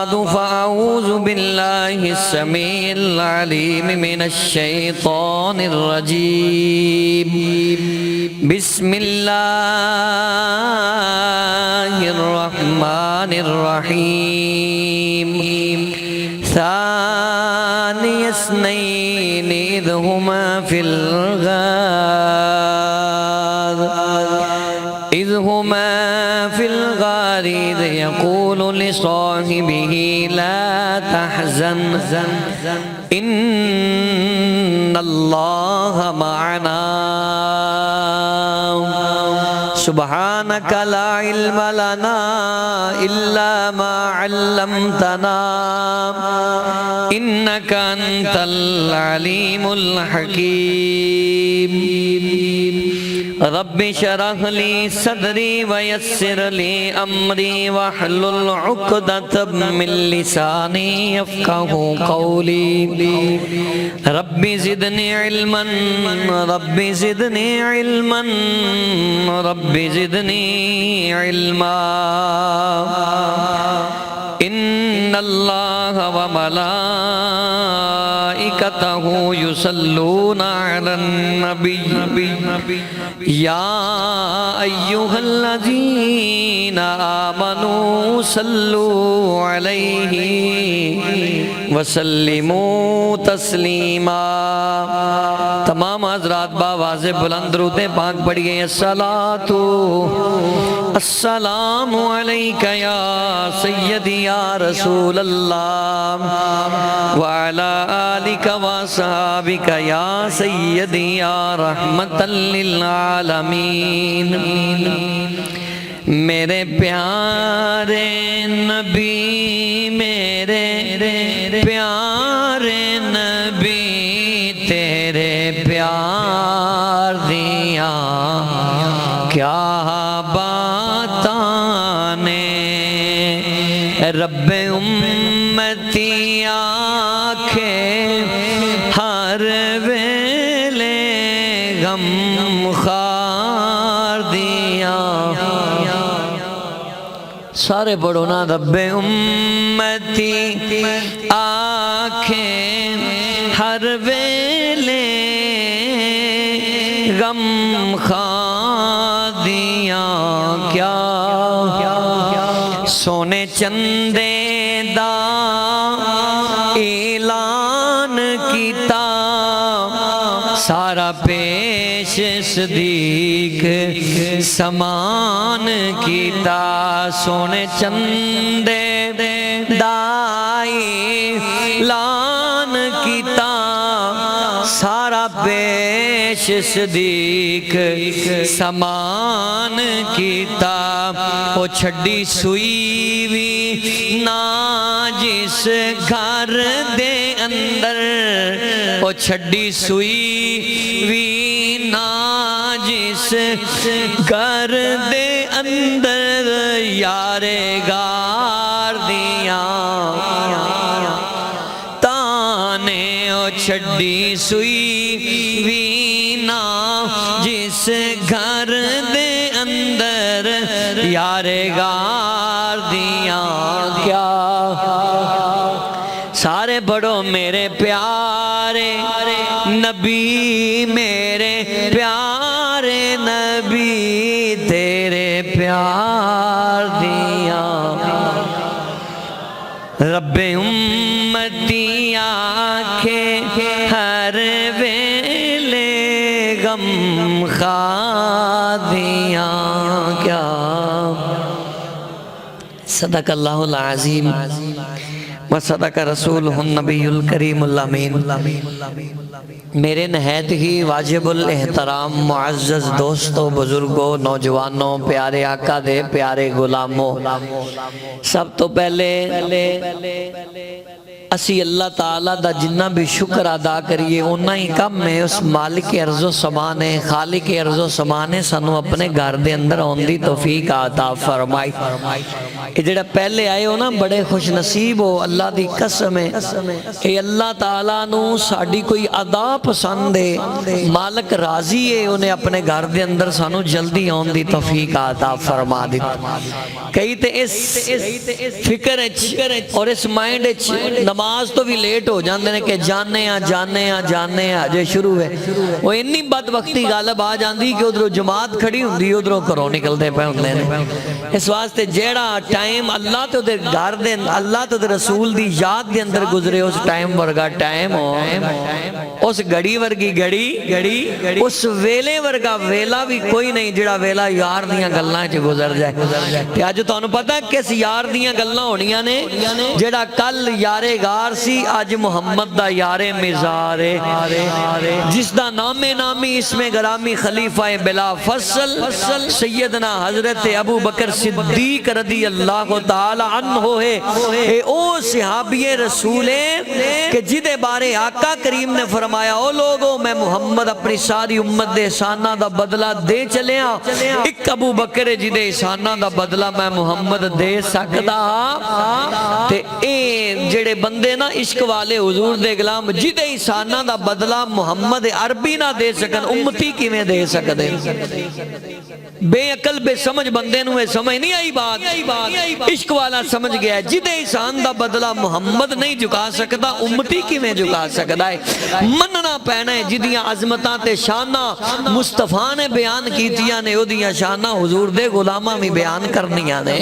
बादु फ़अऊज़ु बिल्लाहिस समीइल अलीम मिनश शैतानिर रजीम। बिस्मिल्लाहिर रहमानिर रहीम। सानियस्नैनि इज़ हुमा फिल गार इज़ हुमा फिल गार इज़ यक़ूलु लिसाहिबिही ला तहज़न इन्नल्लाह मअना सुब्हानक ला इल्म लना इल्ला मा अल्लमतना इन्नका अंतल अलीमुल हकीम। रब्बि शरह ली सदरी वयस्सिर ली अमरी वहलुल उक़दतम मिन लिसानी यफ़क़हू क़ौली। Rabbi ज़िदनी इल्मन rabbi ज़िदनी इल्मन rabbi ज़िदनी इल्मा। इन्नल्लाह व मलाइकतहू युसल्लूना अलन नबी या अय्युहल्लज़ीना आमनू सल्लू अलैहि वसल्लिमू तस्लीमा। तमाम हज़रात बावाज़े बुलंद दुरूद पाक पढ़िए। अस्सलातु अस्सलामु अलैका या सय्यदी या रसूल अल्लाह व अला आलिका व असहाबिका या सय्यदी या रहमतल लिल आलमीन। मेरे प्यारे नबी मेरे प्यारे नबी तेरे प्यार दिया क्या बाताने। रब्बे उम्मती आखे हर वेले गम खार दिया। सारे पढ़ो ना। रब्बे उम्मती आखे हर वेले गम खार दिया क्या। सोने चंदे दा ऐलान कीता सारा पेश सदीक समान कीता। सोने चंदे दा ऐलान कीता सारा पेश सदीक समान कीता। ओ छड़ी सुई भी ना जिस घर दे अंदर ओ छड़ी सुई भी ना जिस घर दे अंदर यारे गार दिया ताने। ओ छड़ी सुई भी ना जिस घर दे अंदर यारे गार दिया क्या। सारे बड़ो मेरे प्यारे नबी मेरे प्यारे नबी तेरे प्यार दिया। रब्बे उम्मती आखे हर वेले गम खा दिया क्या। सदक़ल्लाहुल अज़ीम व सदक़ रसूलुहुन नबियुल करीमुल अमीन। मेरे नहायत ही वाजिबुल एहतराम मुअज़्ज़ज़ दोस्तों बुजुर्गों नौजवानों प्यारे आका दे प्यारे गुलामों सब तो पहले असी अल्लाह ताला दा जिन्ना भी शुक्र अदा करिए उन्ना ही कम है। उस मालिक अर्ज़ो समा ने, खालिक अर्ज़ो समा ने सानू अपने घर दे अंदर आउण दी तौफीक अता फरमाई। ये जेड़ा पहले आए हो ना बड़े खुश नसीब हो, अल्लाह दी कसम है। ये अल्लाह ताला नू साडी कोई अदा पसंद है, मालिक राजी है, उन्हें अपने घर दे अंदर सानू जल्दी आउण दी तौफीक अता फरमा दी। कई ते इस फिक्र और इस माइंड नमाज तो भी लेट हो जाते हैं कि जाने अजे शुरू है। वो इन्नी बदबख्ती गालब आ जाती कि उधरों जमात खड़ी होंगी, उधरों घरों निकलते पे होंगे ने। इस वास्ते जेड़ा टाइम अल्लाह तो दे घर दे, अल्लाह तो दे रसूल दी याद के अंदर गुजरे, उस टाइम वर्गा टाइम हो, उस घड़ी वर्गी घड़ी उस वेले वर्गा वेला भी कोई नहीं जेड़ा वेला यार दियां गल्लां च गुजर जाए। ते अज तुहानू पता किस यार दियां गल्लां होणियां ने, जेड़ा कल यारे गार सी आज मुहम्मद दा यारे मिजार है, जिसदा नामे नामी इसमें गरामी खलीफा बिला फसल सैयदना हजरत अबू बकर सिद्दीक रदी अल्लाह ताला अन्हो है। ओ सहाबिये रसूल है कि जिदे बारे आका करीम ने फरमाया, ओ लोगो मैं मुहम्मद अपनी सारी उम्मत दे एहसानां दा बदला दे चलिया, एक अबू बकर है जिदे एहसानां दा बदला मैं मुहम्मद दे सकदा। ते ए जेड़े बंदे ना इश्क वाले हुजूर दे गुलाम जिदे इंसाना दा बदला मुहम्मद अरबी ना दे सकन, उम्मती किवें दे सकदे? बेअकल बेसमझ बंदे नूं ये समझ नहीं आई बात। इश्क वाला समझ गया जिदे इंसान दा बदला मुहम्मद नहीं झुका सकदा, उम्मती किवें झुका सकदा है? मनना पैना है जिदियां अजमतां ते शानां मुस्तफा ने बयान कीतियां ने, ओदियां शानां हुजूर दे गुलामां भी बयान करनियां ने।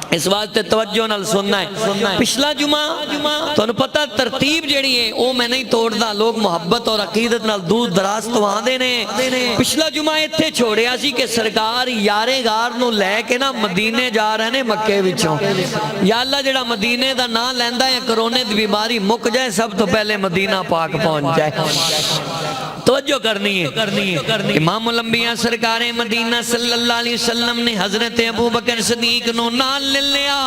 इस वास्ते तवज्जो नाल सुनना है। पिछला जुमा तुहानू पता तरतीब जिहड़ी है वो मैं नहीं तोड़दा, लोग मुहब्बत और अकीदत नाल दूर दराज तो आंदे ने। पिछला जुमा इत्थे छोड़िया सी कि सरकार यारे गार नू लैके ना मदीने जा रहे ने मक्के विचों। या अल्लाह जेड़ा मदीने दा नाम लैंदा है कोरोना दी बीमारी मुक जाए, सब तो पहले मदीना पाक पहुंच जाए। तवज्जो करनी है। इमामुल अंबिया सरकारे मदीना सल्लल्लाहु अलैहि वसल्लम ने हजरत अबू बकर सिद्दीक नू नाल ले लिया।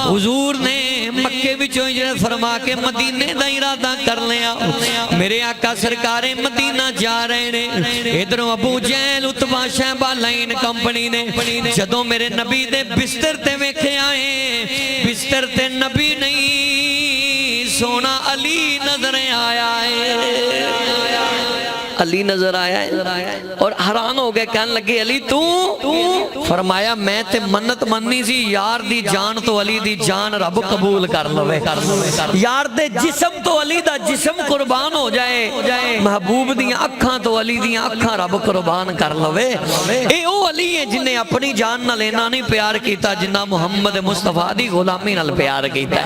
हुजूर ने मक्के विचों हिजरत फरमा के मदीने दा इरादा कर लिया। मेरे आका सरकारे मदीना जा रहे ने, इधरों अबू जहल उतबा शैबा लाइन कंपनी ने जदों मेरे नबी दे बिस्तर ते वेखे आए, बिस्तर ते नबी नहीं सोना अली नजर आया है, अली नजर आया है। और हैरान हो गए, कहने लगे अली तू? फरमाया मैं ते मन्नत मन्नी सी यार दी जान तो अली दी जान रब कबूल कर लवे, यार दे जिस्म तो अली दा जिस्म कुर्बान हो जाए, महबूब दी अखां तो अली दी अखां रब कुर्बान कर लवे। ए ओ अली है जिन्हें अपनी जान नाल इन्ना नहीं प्यार कीता जिन्ना मुहम्मद मुस्तफा दी गुलामी नाल प्यार कीता।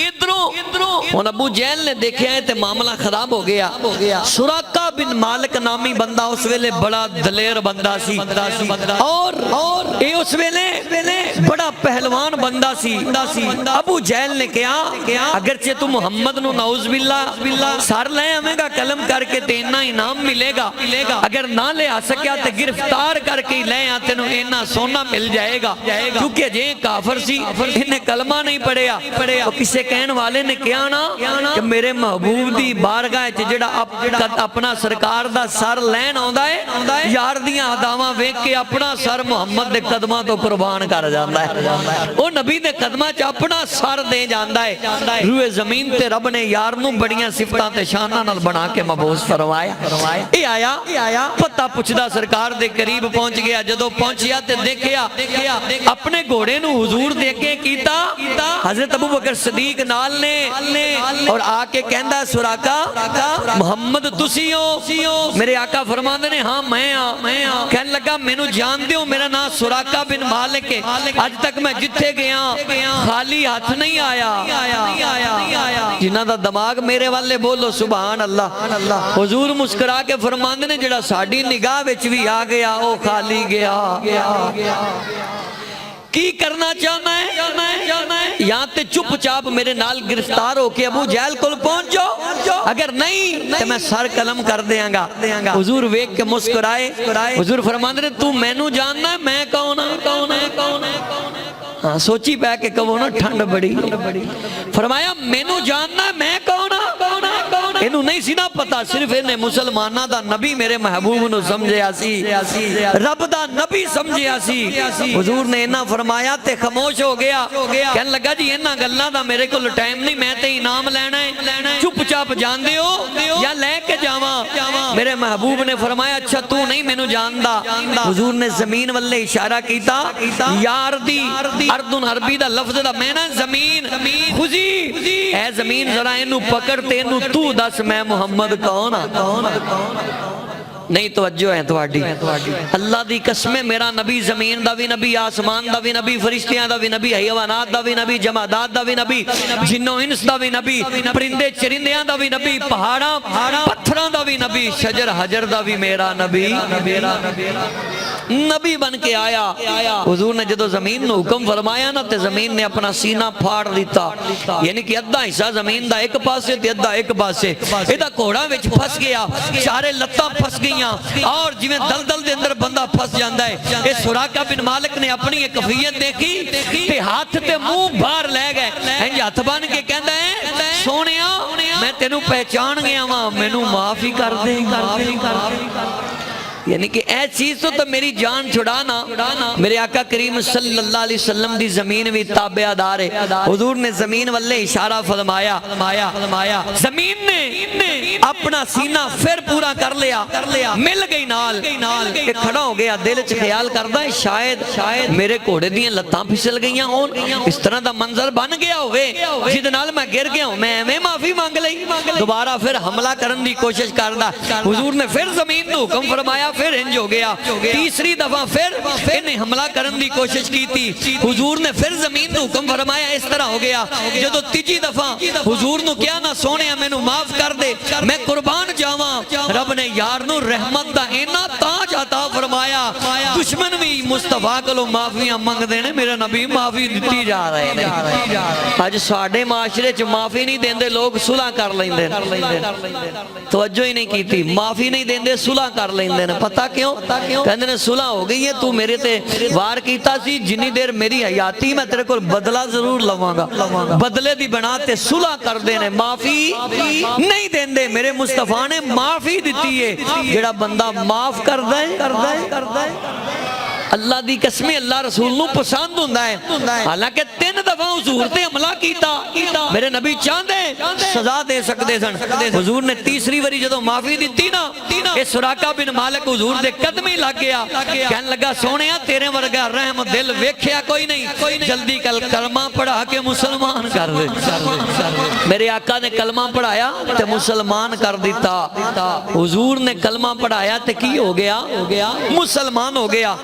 इधरों हुण अबू जहल ने देखा है ते मामला खराब हो गया। सुराका बिन मालिक नामी बंदा उस वेले बड़ा दलेर बंदा सी, और ए उस वेले बड़ा पहलवान बंदा सी। अबू जहल ने कहा अगर चे तू मुहम्मद नु नाउज बिल्ला सर ले आवेगा कलम करके ते इन्ना इनाम मिलेगा, अगर ना ले आ सकिया ते गिरफ्तार करके ले आ, तेनू इन्ना सोना मिल जाएगा। क्योंकि जे काफर सी, इन्हें कलमा नहीं पढ़िया। तो किसी कहने वाले ने कहा ना कि मेरे महबूब दी बारगाह च जेड़ा अपना सरकार दा सर लैन आउंदा है, यार दियां अदावां वेख के अपना सर मुहम्मद दे कदमां तो कुर्बान कर जांदा है। ओ नबी दे कदमां च अपना सर दे जांदा है। रूए जमीन ते रब ने यार नू बड़ियां सिफतां ते शानां नाल बना के मबूस फरमाया। ए आया पता पुछदा सरकार दे करीब पहुंच गया। जदों पहुंचिया ते देखिया अपने घोड़े नू हुजूर दे अगे कीता, हजरत अबू बकर सिद्दीक नाल ने, और आके कहंदा सुराका मुहम्मद तुसी हो? मेरे आका फरमांदे ने हाँ मैं आ। कहने लगा मैनू जानदे हो, मेरा नाम सुराका बिन मालिक है, अज तक मैं जिथे गया खाली हाथ नहीं आया। जिन्हां दा दिमाग मेरे वाले बोलो सुभान अल्लाह। हुजूर मुस्कुरा के फरमांदे ने जेड़ा साडी निगाह विच भी आ गया ओ खाली गया। की करना चाहना है? यहाँ ते चुपचाप मेरे नाल गिरफ्तार होके अबू जहल कोल पहुंच जाओ, अगर नहीं तो मैं सर कलम कर देंगा। हुजूर वेख के मुस्कुराए। हुजूर फरमांदे ने तू मैनू जानना है, मैं कौन है? हाँ सोची पै के कहो ना ठंड बड़ी। फरमाया मैनू जानना मैं कौन हाँ? इनू नहीं सी ना पता, सिर्फ इन्हें मुसलमाना दा नबी मेरे महबूब नू समझिया सी, रब दा नबी समझिया सी। हुजूर ने इन्ना फरमाया ते खामोश हो गया। कहने लगा जी इन्ना गल्लां दा मेरे कोल टाइम नहीं, मैं ते इनाम लेना है, चुपचाप जान दियो या लेके जावां। मेरे महबूब ने फरमाया अच्छा तू नहीं मैनू जानदा। हुजूर ने जमीन वल्ले इशारा कीता, यार दी अर्दुन अरबी दा लफ्ज दा मैं ना जमीन खुजी ऐ जमीन जरा इनू पकड़ ते इनू तू दस मैं मुहम्मद कौन हाँ? नहीं तवज्जो है तुहाडी। अल्लाह दी कसम मेरा नबी जमीन दा भी नबी, आसमान दा भी नबी, फरिश्तियां दा भी नबी, हैवानात दा भी नबी, जमादात दा भी नबी, जिन्नो इंस दा भी नबी, परिंदे चरिंदियां दा भी नबी, पहाड़ा पत्थरां दा भी नबी, शजर हजर दा भी मेरा नबी नबी बन के आया। हुजूर ने जदों जमीन नू हुक्म फरमाया ना ते जमीन ने अपना सीना फाड़ दिता, यानी कि अद्धा हिस्सा जमीन दा एक पासे ते अद्धा एक पासे। इहदा घोड़ा विच फस गया, चारे लत्तां फस गईयां और जिवें दलदल दे अंदर बंदा फस जांदा है। ए सुराका बिन मालिक ने अपनी एक कफियत देखी ते हाथ ते मुंह बाहर ले गए। इंज हथ बन के कहंदा है सोहणिया मैं तेनू पहचान गया वां, मैनू माफ ही कर दे। यानी कि ऐ चीज तो मेरी जान छुड़ाना। मेरे आका करीम सल्लल्लाहु अलैहि वसल्लम दी जमीन भी ताबेदार है। हुजूर ने जमीन वल्ले इशारा फरमाया, जमीन ने अपना सीना फिर पूरा कर लिया, मिल गई नाल। खड़ा हो गया, दिल च ख्याल करदा है शायद मेरे घोड़े दी लत्तां फिसल गईयां होन, इस तरह दा मंजर बन गया होवे जिद नाल मैं गिर गया हूं, मैं एवें माफी मांग लई। दोबारा फिर हमला करन दी कोशिश करदा। हुजूर ने फिर जमीन नू हुक्म फरमाया, फिर इंज हो गया। तीसरी दफा फिर इन्हें हमला करने की कोशिश की थी। हुजूर ने फिर जमीन नू हुक्म फरमाया, इस तरह हो गया। जदों तीजी दफा हुजूर नू कहा ना सोहणिया मैनू माफ कर दे, मैं कुर्बान जावां, रब ने यार नू रहमत दा इन्ना ताज अता फरमाया, दुश्मन भी मुस्तफा कोलों माफियां मंगदे ने, मेरे नबी माफी दित्ती जा रहे हैं। अज साडे माशरे च माफी नहीं देंदे, लोग सुलह कर लैंदे, तवज्जो ही नहीं कीती, माफी नहीं देंदे सुलह कर लैंदे ने। पता क्यों? कहंदे ने सुलह हो गई है, तू मेरे ते वार कीता सी, जिन्नी देर मेरी हयाती मैं तेरे को बदला जरूर लवांगा, बदले दी बना ते सुलह करदे ने, माफी नहीं देंदे। मेरे मुस्तफा ने माफी दित्ती है। जेड़ा बंदा माफ करदा है अल्लाह दी कसम अल्लाह रसूल नू पसंद हुंदा है। हालांकि 3 दफा हुजूर ते हमला कीता, मेरे नबी चाहते सजा दे सकते सन। हुजूर ने तीसरी बारी जदों माफी दित्ती ना, ये सुराका बिन मालिक हुजूर दे कदम ही लग गया। कहने लगा सोहणिया तेरे वर्गा रहम दिल वेख्या कोई नहीं, जल्दी कलमा पढ़ा के मुसलमान कर दे। मेरे आका ने कलमा पढ़ाया ते मुसलमान कर दिता। हुजूर ने कलमा पढ़ाया ते की हो गया? मुसलमान हो गया।